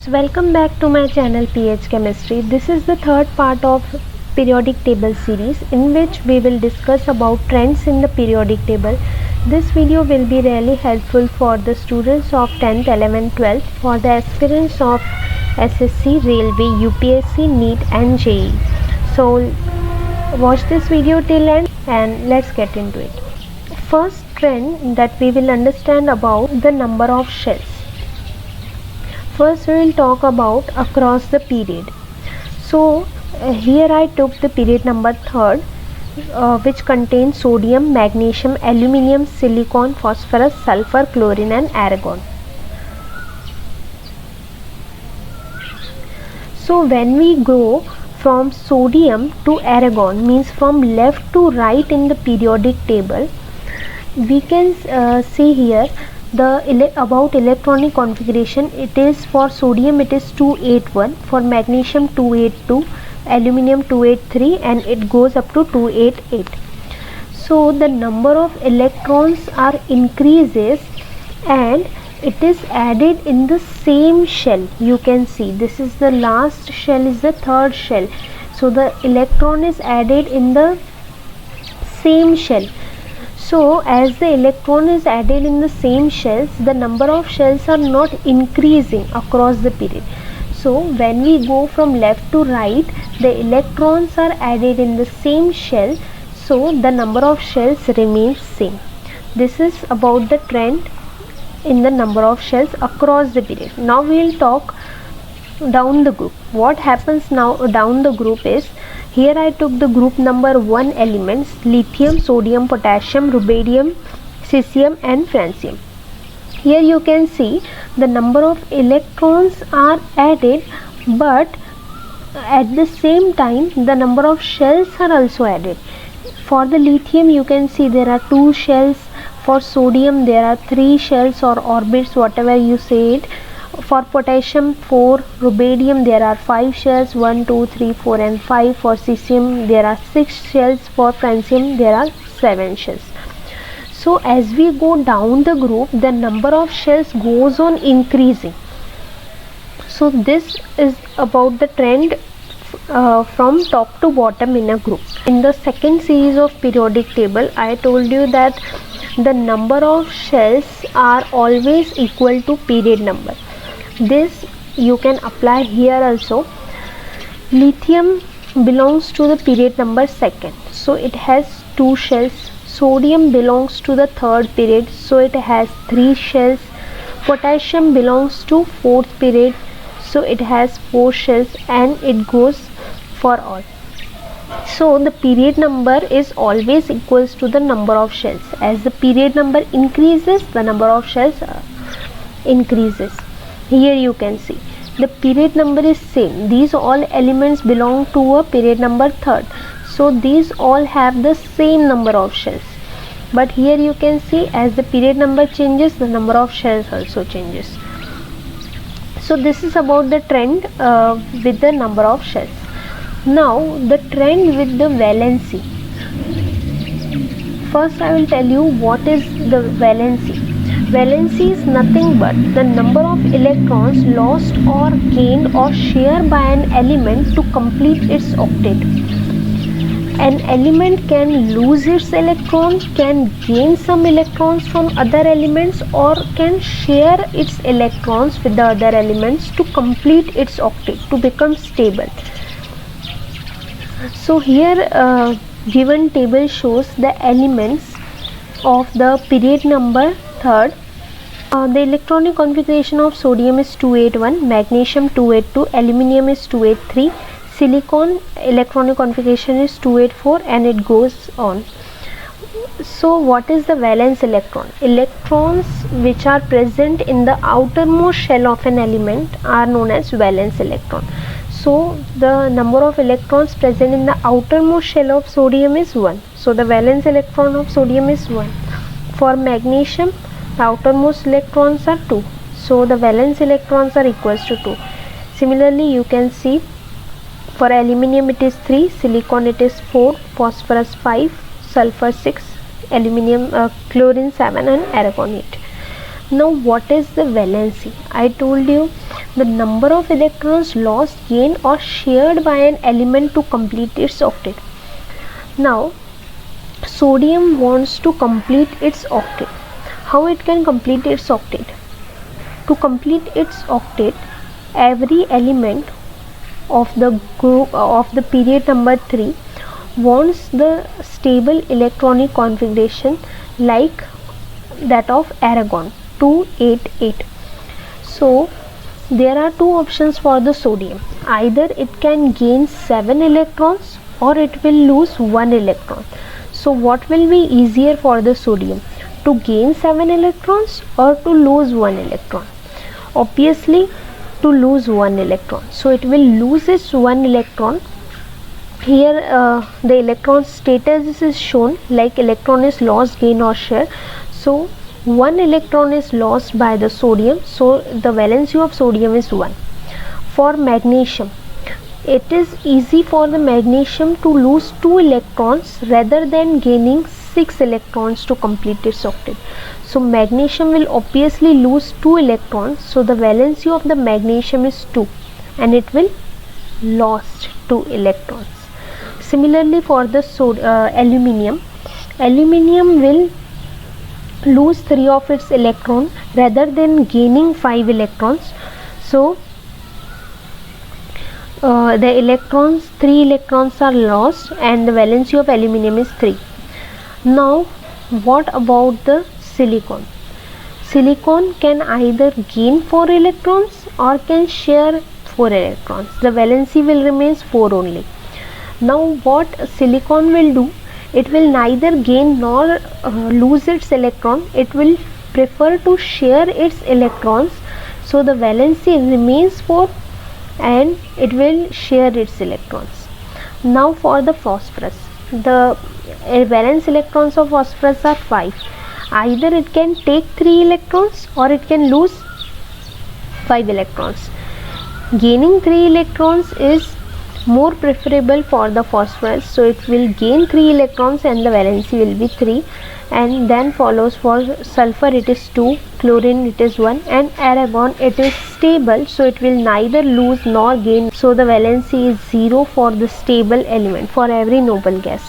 Welcome back to my channel PH Chemistry. This is the third part of periodic table series in which we will discuss about trends in the periodic table. This video will be really helpful for the students of 10th, 11th, 12th, for the aspirants of SSC, Railway, UPSC, NEET and JEE. So watch this video till end and let's get into it. First trend that we will understand about the number of shells. First we will talk about across the period. So here I took the period number 3rd, which contains sodium, magnesium, aluminium, silicon, phosphorus, sulfur, chlorine and argon. So when we go from sodium to argon, means from left to right in the periodic table, we can see here about electronic configuration. It is for sodium it is 281, for magnesium 282, aluminium 283 and it goes up to 288. So the number of electrons are increases and it is added in the same shell. You can see this is the last shell, is the third shell. So the electron is added in the same shell. So as the electron is added in the same shells, the number of shells are not increasing across the period. So when we go from left to right, the electrons are added in the same shell, so the number of shells remains same. This is about the trend in the number of shells across the period. Now we will talk down the group. What happens now down the group is, here I took the group number 1 elements: lithium, sodium, potassium, rubidium, cesium and francium. Here you can see the number of electrons are added, but at the same time the number of shells are also added. For the lithium you can see there are 2 shells, for sodium there are 3 shells or orbits, whatever you say it. For potassium 4, rubidium there are 5 shells, 1, 2, 3, 4 and 5. For cesium there are 6 shells, for francium there are 7 shells. So as we go down the group, the number of shells goes on increasing. So this is about the trend from top to bottom in a group. In the second series of periodic table, I told you that the number of shells are always equal to period number. This you can apply here also. Lithium belongs to the period number 2nd, so it has 2 shells. Sodium belongs to the 3rd period, so it has 3 shells. Potassium belongs to 4th period, so it has 4 shells, and it goes for all. So the period number is always equals to the number of shells. As the period number increases, the number of shells increases. Here you can see the period number is same. These all elements belong to a period number 3rd. So these all have the same number of shells. But here you can see as the period number changes, the number of shells also changes. So this is about the trend with the number of shells. Now the trend with the valency. First I will tell you what is the valency. Valency is nothing but the number of electrons lost or gained or shared by an element to complete its octet. An element can lose its electrons, can gain some electrons from other elements, or can share its electrons with the other elements to complete its octet, to become stable. So here given table shows the elements of the period number 3rd. The electronic configuration of sodium is 281, magnesium 282, aluminium is 283, silicon electronic configuration is 284 and it goes on. So what is the valence electron? Electrons which are present in the outermost shell of an element are known as valence electron. So the number of electrons present in the outermost shell of sodium is 1. So the valence electron of sodium is 1. For magnesium, the outermost electrons are 2. So the valence electrons are equals to 2. Similarly, you can see for aluminium it is 3, silicon it is 4, phosphorus 5, sulfur 6, aluminium chlorine 7 and argon 8. Now what is the valency? I told you the number of electrons lost, gained or shared by an element to complete its octet. Now sodium wants to complete its octet. How it can complete its octet? To complete its octet, every element of the group of the period number 3 wants the stable electronic configuration like that of argon 288. So there are two options for the sodium. Either it can gain 7 electrons or it will lose 1 electron. So what will be easier for the sodium, to gain 7 electrons or to lose 1 electron? Obviously to lose 1 electron. So it will lose its 1 electron. Here the electron status is shown like electron is lost, gain or share. So 1 electron is lost by the sodium, so the valency of sodium is 1. For magnesium, it is easy for the magnesium to lose 2 electrons rather than gaining 6 electrons to complete its octet. So magnesium will obviously lose 2 electrons, so the valency of the magnesium is 2 and it will lost 2 electrons. Similarly for the aluminium will lose 3 of its electrons rather than gaining 5 electrons. So the 3 electrons are lost and the valency of aluminium is 3. Now what about the silicon? Silicon can either gain 4 electrons or can share 4 electrons. The valency will remain 4 only. Now what silicon will do? It will neither gain nor lose its electron. It will prefer to share its electrons, so the valency remains 4 and it will share its electrons. Now for the phosphorus, the valence electrons of phosphorus are 5. Either it can take 3 electrons or it can lose 5 electrons. Gaining 3 electrons is more preferable for the phosphorus, so it will gain 3 electrons and the valency will be 3. And then follows for sulfur, it is 2, chlorine it is 1, and argon it is stable, so it will neither lose nor gain, so the valency is 0 for the stable element. For every noble gas,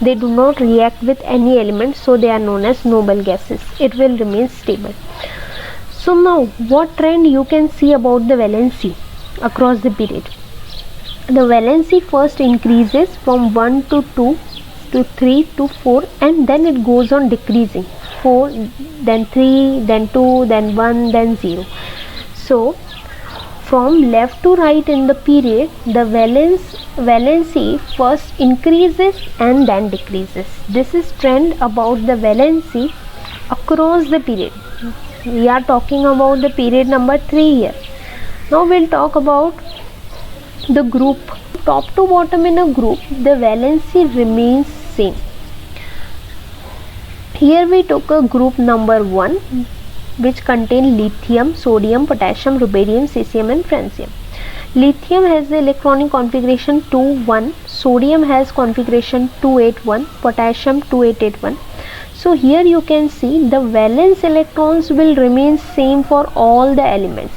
they do not react with any element, so they are known as noble gases. It will remain stable. So now what trend you can see about the valency across the period? The valency first increases from 1 to 2 to 3 to 4 and then it goes on decreasing. 4, then 3, then 2, then 1, then 0. So from left to right in the period, the valency first increases and then decreases. This is trend about the valency across the period. We are talking about the period number 3 here. Now we'll talk about the group. Top to bottom in a group, the valency remains same. Here we took a group number 1 which contain lithium, sodium, potassium, rubidium, cesium and francium. Lithium has the electronic configuration 2,1, sodium has configuration 281, potassium 2881. So here you can see the valence electrons will remain same for all the elements.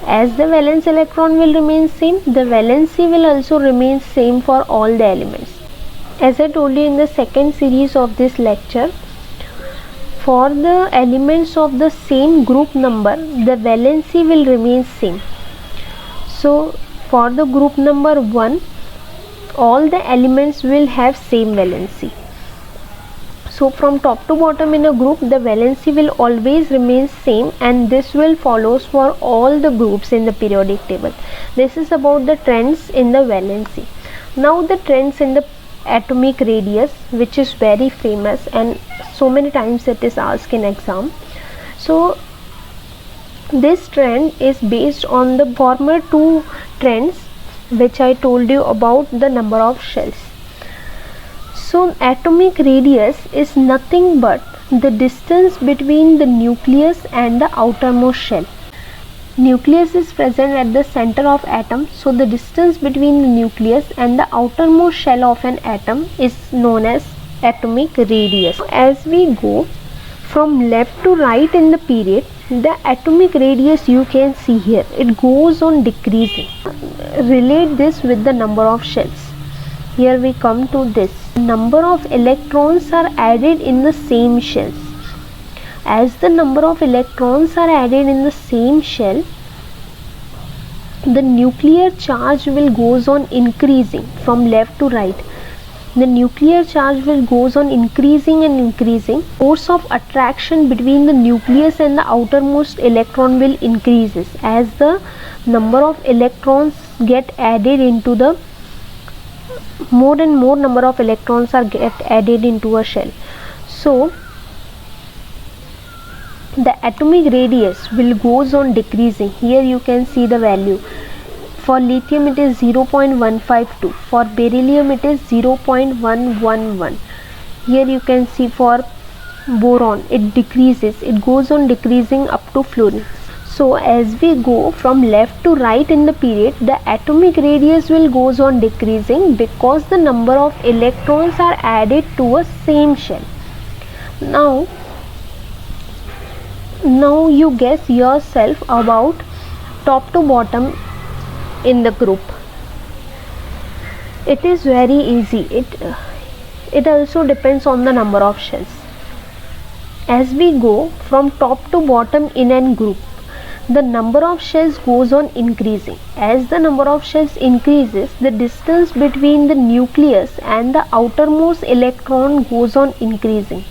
As the valence electron will remain same, the valency will also remain same for all the elements. As I told you in the second series of this lecture, for the elements of the same group number, the valency will remain same. So for the group number 1, all the elements will have same valency. So from top to bottom in a group, the valency will always remain same, and this will follows for all the groups in the periodic table. This is about the trends in the valency. Now the trends in the atomic radius, which is very famous and so many times it is asked in exam. So this trend is based on the former two trends which I told you about the number of shells. So atomic radius is nothing but the distance between the nucleus and the outermost shell. Nucleus is present at the center of atom, so the distance between the nucleus and the outermost shell of an atom is known as atomic radius. As we go from left to right in the period, the atomic radius you can see here, it goes on decreasing. Relate this with the number of shells. Here we come to this. Number of electrons are added in the same shells. As the number of electrons are added in the same shell, the nuclear charge will goes on increasing from left to right. The nuclear charge will goes on increasing and increasing. Force of attraction between the nucleus and the outermost electron will increases as the number of electrons get added into the more and more number of electrons are get added into a shell. So the atomic radius will goes on decreasing. Here you can see the value. For lithium it is 0.152, for beryllium it is 0.111. Here you can see for boron it decreases, it goes on decreasing up to fluorine. So as we go from left to right in the period, the atomic radius will goes on decreasing because the number of electrons are added to a same shell. Now you guess yourself about top to bottom in the group. It is very easy. It also depends on the number of shells. As we go from top to bottom in a group, the number of shells goes on increasing. As the number of shells increases, the distance between the nucleus and the outermost electron goes on increasing.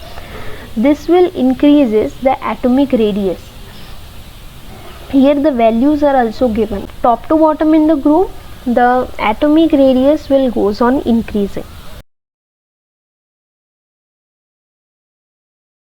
This will increases the atomic radius. Here the values are also given. Top to bottom in the group, the atomic radius will goes on increasing.